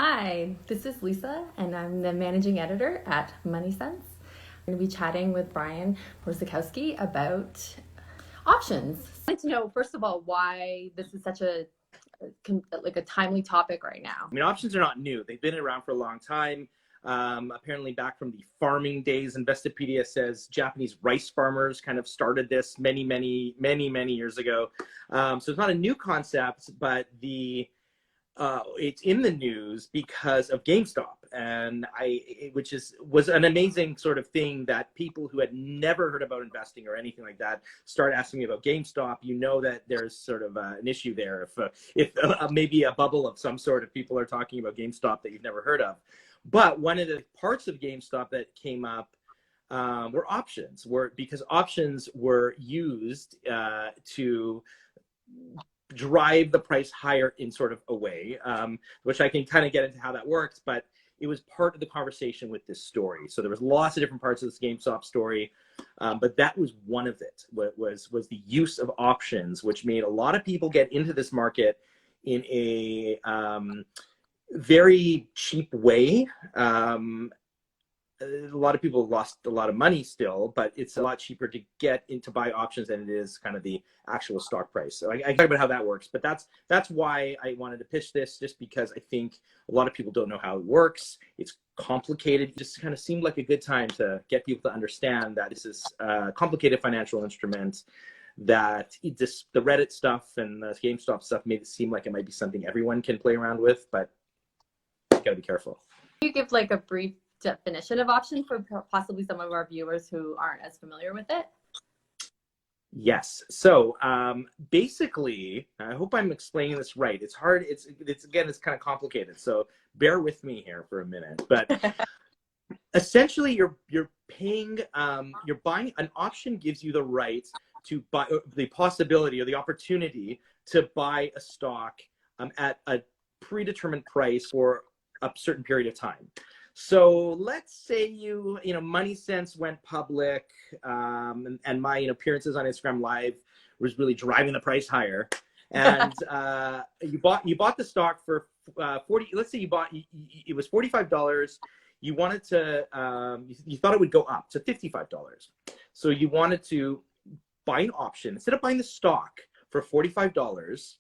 Hi, this is Lisa, and I'm the managing editor at Money Sense. I'm going to be chatting with Brian Borzakowski about options. I'd like to know, first of all, why this is such a timely topic right now. I mean, options are not new. They've been around for a long time. Apparently back from the farming days. Investopedia says Japanese rice farmers kind of started this many years ago. So it's not a new concept, but it's in the news because of GameStop, and which was an amazing sort of thing that people who had never heard about investing or anything like that start asking me about GameStop. You know that there's sort of an issue there if maybe a bubble of some sort of people are talking about GameStop that you've never heard of. But one of the parts of GameStop that came up were options, because options were used to drive the price higher in sort of a way, which I can kind of get into how that works, but it was part of the conversation with this story. So there was lots of different parts of this GameStop story, but that was one of it, was the use of options, which made a lot of people get into this market in a very cheap way. A lot of people lost a lot of money still, but it's a lot cheaper to get into buy options than it is kind of the actual stock price. So I talk about how that works, but that's why I wanted to pitch this, just because I think a lot of people don't know how it works. It's complicated. It just kind of seemed like a good time to get people to understand that this is a complicated financial instrument, that the Reddit stuff and the GameStop stuff made it seem like it might be something everyone can play around with, but you gotta be careful. Can you give like a brief definition of options for possibly some of our viewers who aren't as familiar with it? Yes. So basically, I hope I'm explaining this right. It's hard. It's again, it's kind of complicated. So bear with me here for a minute. But essentially, you're paying, you're buying an option, gives you the right to buy, the possibility or the opportunity to buy a stock at a predetermined price for a certain period of time. So let's say Money Sense went public, and my appearances on Instagram Live was really driving the price higher, and you bought the stock for 40. Let's say it was $45. You wanted to you thought it would go up to $55. So you wanted to buy an option instead of buying the stock for $45.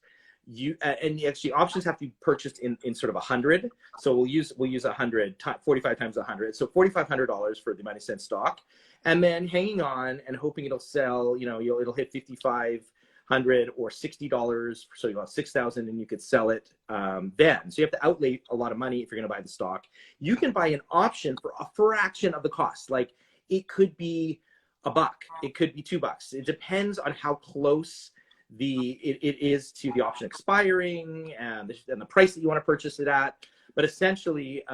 And actually options have to be purchased in sort of 100. So we'll use 100, 45 times 100. So $4,500 for the Money Sense stock, and then hanging on and hoping it'll sell. It'll hit 5,500 or $60. So you'll have 6,000, and you could sell it then. So you have to outlay a lot of money if you're going to buy the stock. You can buy an option for a fraction of the cost. Like it could be $1, it could be $2. It depends on how close it is to the option expiring and the price that you want to purchase it at. But essentially,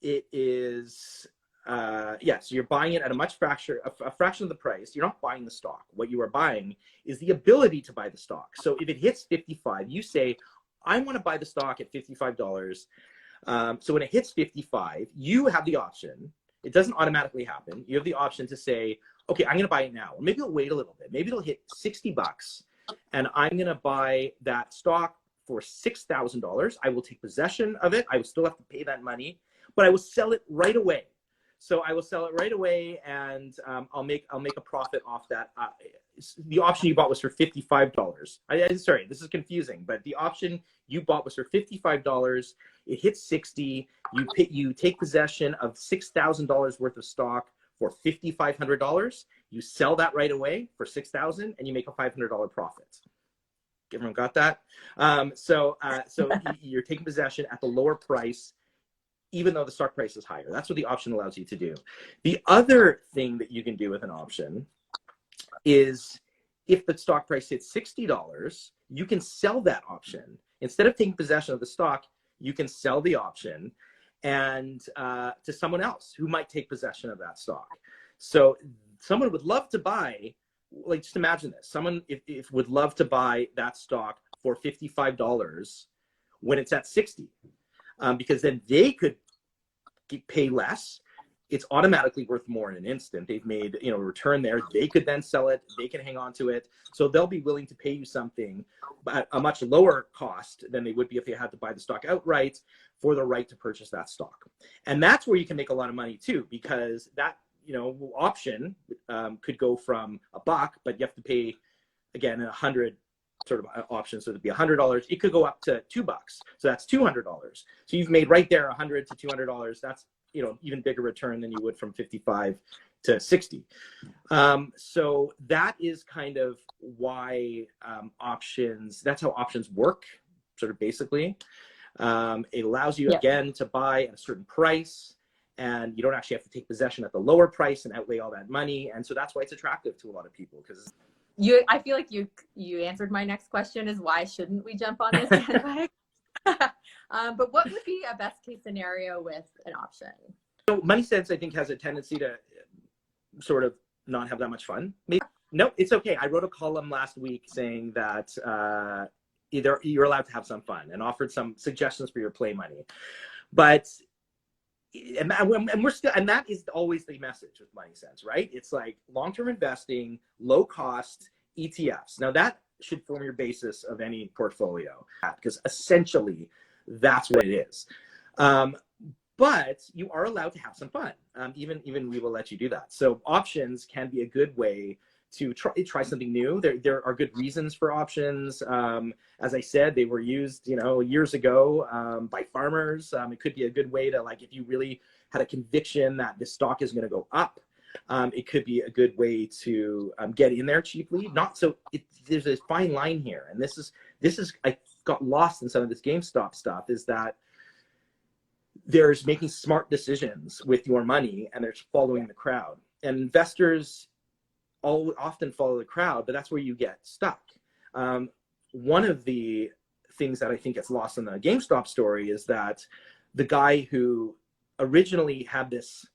it is so you're buying it at a fraction of the price. You're not buying the stock. What you are buying is the ability to buy the stock. So if it hits 55, you say, I want to buy the stock at $55. So when it hits 55, you have the option. It doesn't automatically happen. You have the option to say, okay, I'm going to buy it now. Or maybe it'll wait a little bit. Maybe it'll hit $60, and I'm going to buy that stock for $6,000. I will take possession of it. I will still have to pay that money, but I will sell it right away. So I will sell it right away, and I'll make a profit off that. The option you bought was for $55. Sorry, this is confusing, but the option you bought was for $55. It hits 60. You take possession of $6,000 worth of stock for $5,500. You sell that right away for $6,000, and you make a $500 profit. Everyone got that? So you're taking possession at the lower price, even though the stock price is higher. That's what the option allows you to do. The other thing that you can do with an option is, if the stock price hits $60, you can sell that option. Instead of taking possession of the stock, you can sell the option and to someone else who might take possession of that stock. So someone would love to buy, like, just imagine this. Someone if would love to buy that stock for $55 when it's at 60, because then they could pay less. it's automatically worth more in an instant. They've made, a return there. They could then sell it. They can hang on to it. So they'll be willing to pay you something at a much lower cost than they would be if they had to buy the stock outright for the right to purchase that stock. And that's where you can make a lot of money too, because that, option could go from $1, but you have to pay, again, 100 sort of option. So it'd be $100. It could go up to $2. So that's $200. So you've made right there $100 to $200. That's, even bigger return than you would from 55 to 60. So that is kind of why that's how options work, sort of basically. It allows you, again, to buy at a certain price, and you don't actually have to take possession at the lower price and outlay all that money. And so that's why it's attractive to a lot of people, because I feel like you answered my next question, is why shouldn't we jump on this bandwagon? But what would be a best case scenario with an option? So Money Sense, I think, has a tendency to sort of not have that much fun. Maybe. No, it's okay. I wrote a column last week saying that either you're allowed to have some fun, and offered some suggestions for your play money. But we're still, and that is always the message with Money Sense, right? It's like long-term investing, low cost ETFs. Now that should form your basis of any portfolio, because essentially that's what it is. But you are allowed to have some fun. Even we will let you do that. So options can be a good way to try something new. There are good reasons for options. As I said, they were used, years ago by farmers. It could be a good way to, like, if you really had a conviction that the stock is going to go up, it could be a good way to get in there cheaply. There's a fine line here, and this is I got lost in some of this GameStop stuff. Is that there's making smart decisions with your money, and there's following the crowd. And investors often follow the crowd, but that's where you get stuck. One of the things that I think gets lost in the GameStop story is that the guy who originally had this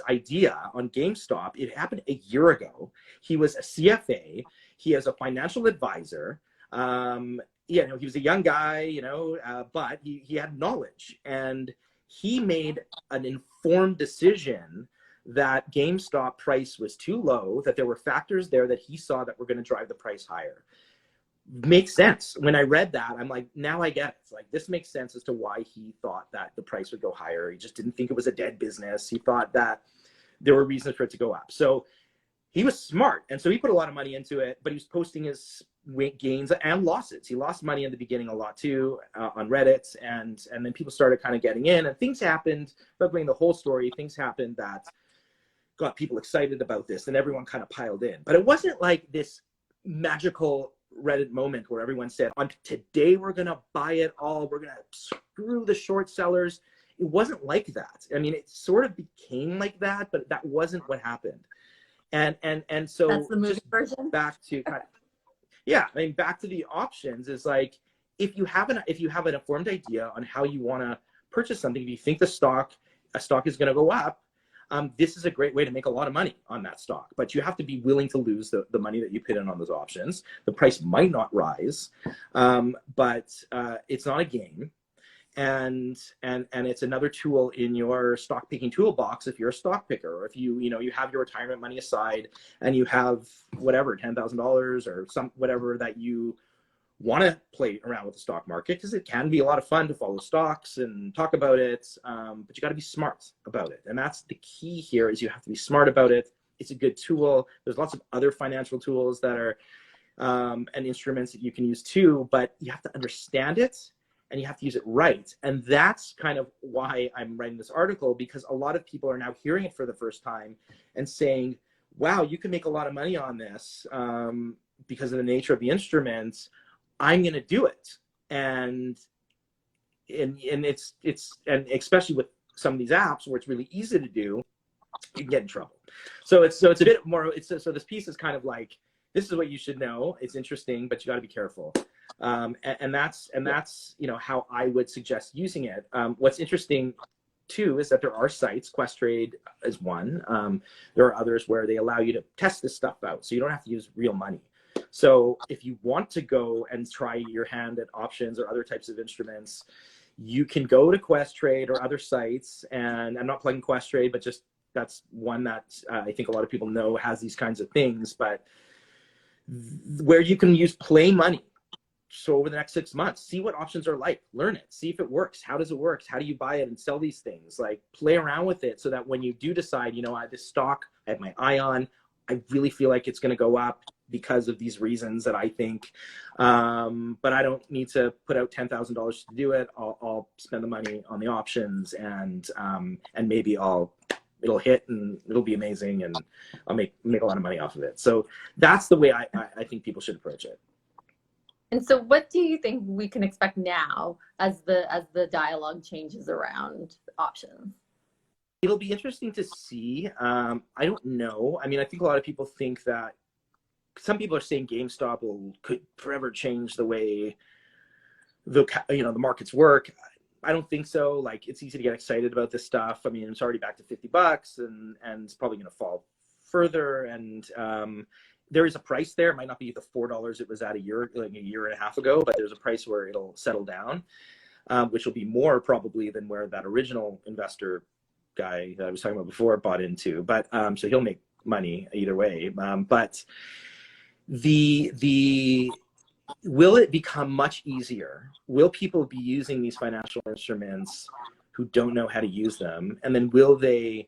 idea on GameStop, it happened a year ago. He was a CFA. He is a financial advisor. He was a young guy, but he had knowledge, and he made an informed decision that GameStop price was too low, that there were factors there that he saw that were going to drive the price higher. Makes sense. When I read that, I'm like, now I get it. It's like, this makes sense as to why he thought that the price would go higher. He just didn't think it was a dead business. He thought that there were reasons for it to go up. So he was smart. And so he put a lot of money into it, but he was posting his gains and losses. He lost money in the beginning a lot too, on Reddit. And then people started kind of getting in, and things happened, without going the whole story, things happened that got people excited about this, and everyone kind of piled in. But it wasn't like this magical Reddit moment where everyone said, on today we're going to buy it all, we're going to screw the short sellers. It wasn't like that. I mean, it sort of became like that, but that wasn't what happened. And so that's the movie version. Back to back to the options is like, if you have an informed idea on how you want to purchase something, if you think a stock is going to go up, this is a great way to make a lot of money on that stock, but you have to be willing to lose the money that you put in on those options. The price might not rise, but it's not a game. And it's another tool in your stock picking toolbox if you're a stock picker, or if you have your retirement money aside and you have whatever, $10,000 or whatever that you want to play around with the stock market, because it can be a lot of fun to follow stocks and talk about it, but you got to be smart about it. And that's the key here, is you have to be smart about it. It's a good tool. There's lots of other financial tools that are and instruments that you can use too, but you have to understand it and you have to use it right. And that's kind of why I'm writing this article, because a lot of people are now hearing it for the first time and saying, wow, you can make a lot of money on this because of the nature of the instruments. I'm going to do it. And it's especially with some of these apps where it's really easy to do, you can get in trouble. So it's a bit more, so this piece is kind of like, this is what you should know. It's interesting, but you got to be careful. And that's how I would suggest using it. What's interesting too is that there are sites, Questrade is one. There are others where they allow you to test this stuff out, so you don't have to use real money. So if you want to go and try your hand at options or other types of instruments, you can go to Questrade or other sites, and I'm not plugging Questrade, but just that's one that I think a lot of people know has these kinds of things, but where you can use play money. So over the next 6 months, see what options are like, learn it, see if it works. How does it work? How do you buy it and sell these things? Like, play around with it so that when you do decide, you know, this stock I have my eye on, I really feel like it's going to go up because of these reasons that I think, but I don't need to put out $10,000 to do it. I'll spend the money on the options, and maybe it'll hit and it'll be amazing, and I'll make a lot of money off of it. So that's the way I think people should approach it. And so what do you think we can expect now as the dialogue changes around options? It'll be interesting to see. I don't know. I mean, I think a lot of people think that some people are saying GameStop could forever change the way the markets work. I don't think so. Like, it's easy to get excited about this stuff. I mean, it's already back to $50, and it's probably going to fall further. And there is a price there. It might not be the $4 it was at a year and a half ago, but there's a price where it'll settle down, which will be more probably than where that original investor guy that I was talking about before bought into. But so he'll make money either way. But will it become much easier? Will people be using these financial instruments who don't know how to use them? And then will they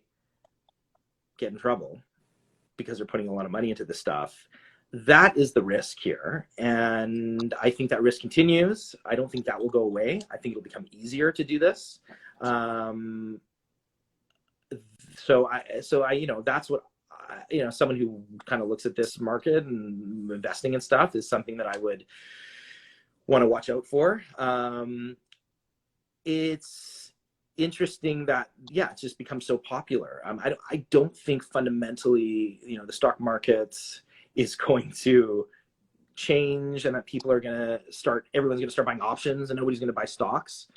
get in trouble because they're putting a lot of money into this stuff? That is the risk here. And I think that risk continues. I don't think that will go away. I think it'll become easier to do this. So I, that's what, someone who kind of looks at this market and investing and stuff is something that I would want to watch out for. It's interesting that, it's just become so popular. I don't think fundamentally, the stock market is going to change, and that people are everyone's going to start buying options and nobody's going to buy stocks.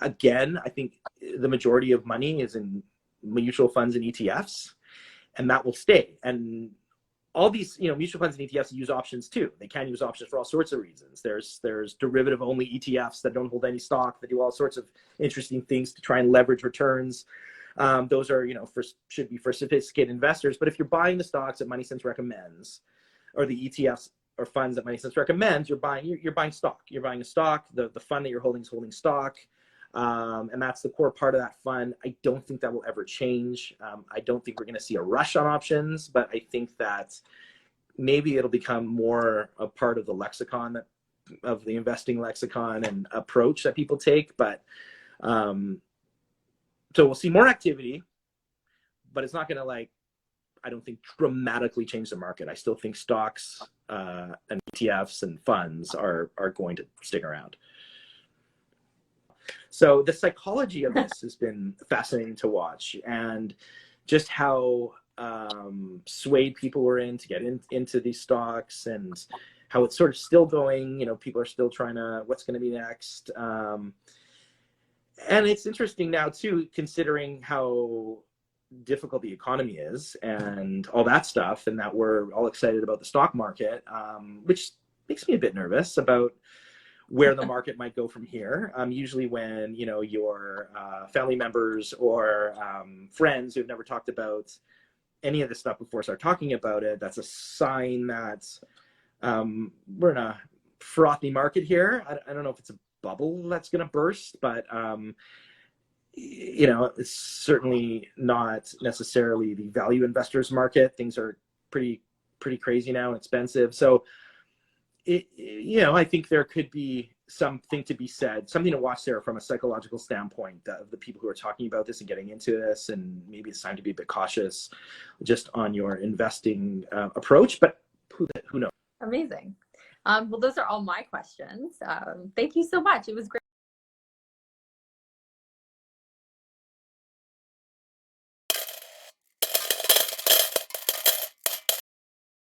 Again, I think the majority of money is in mutual funds and ETFs, and that will stay. And all these, mutual funds and ETFs use options too. They can use options for all sorts of reasons. There's derivative only ETFs that don't hold any stock, that do all sorts of interesting things to try and leverage returns. Those are, should be for sophisticated investors. But if you're buying the stocks that Money Sense recommends, or the ETFs or funds that Money Sense recommends, you're buying stock. You're buying a stock. The fund that you're holding is holding stock. And that's the core part of that fund. I don't think that will ever change. I don't think we're going to see a rush on options, but I think that maybe it'll become more a part of the lexicon of the investing lexicon and approach that people take. But so we'll see more activity, but it's not going to, I don't think, dramatically change the market. I still think stocks and ETFs and funds are going to stick around. So the psychology of this has been fascinating to watch, and just how swayed people were to get into these stocks, and how it's sort of still going. People are still trying to, what's going to be next. And it's interesting now too, considering how difficult the economy is and all that stuff, and that we're all excited about the stock market, which makes me a bit nervous about where the market might go from here. Usually when, your family members or friends who've never talked about any of this stuff before start talking about it, that's a sign that we're in a frothy market here. I don't know if it's a bubble that's going to burst, but it's certainly not necessarily the value investors market. Things are pretty crazy now and expensive. So I think there could be something to be said, something to watch there from a psychological standpoint of the people who are talking about this and getting into this. And maybe it's time to be a bit cautious just on your investing approach, but who knows? Amazing. Well, those are all my questions. Thank you so much. It was great.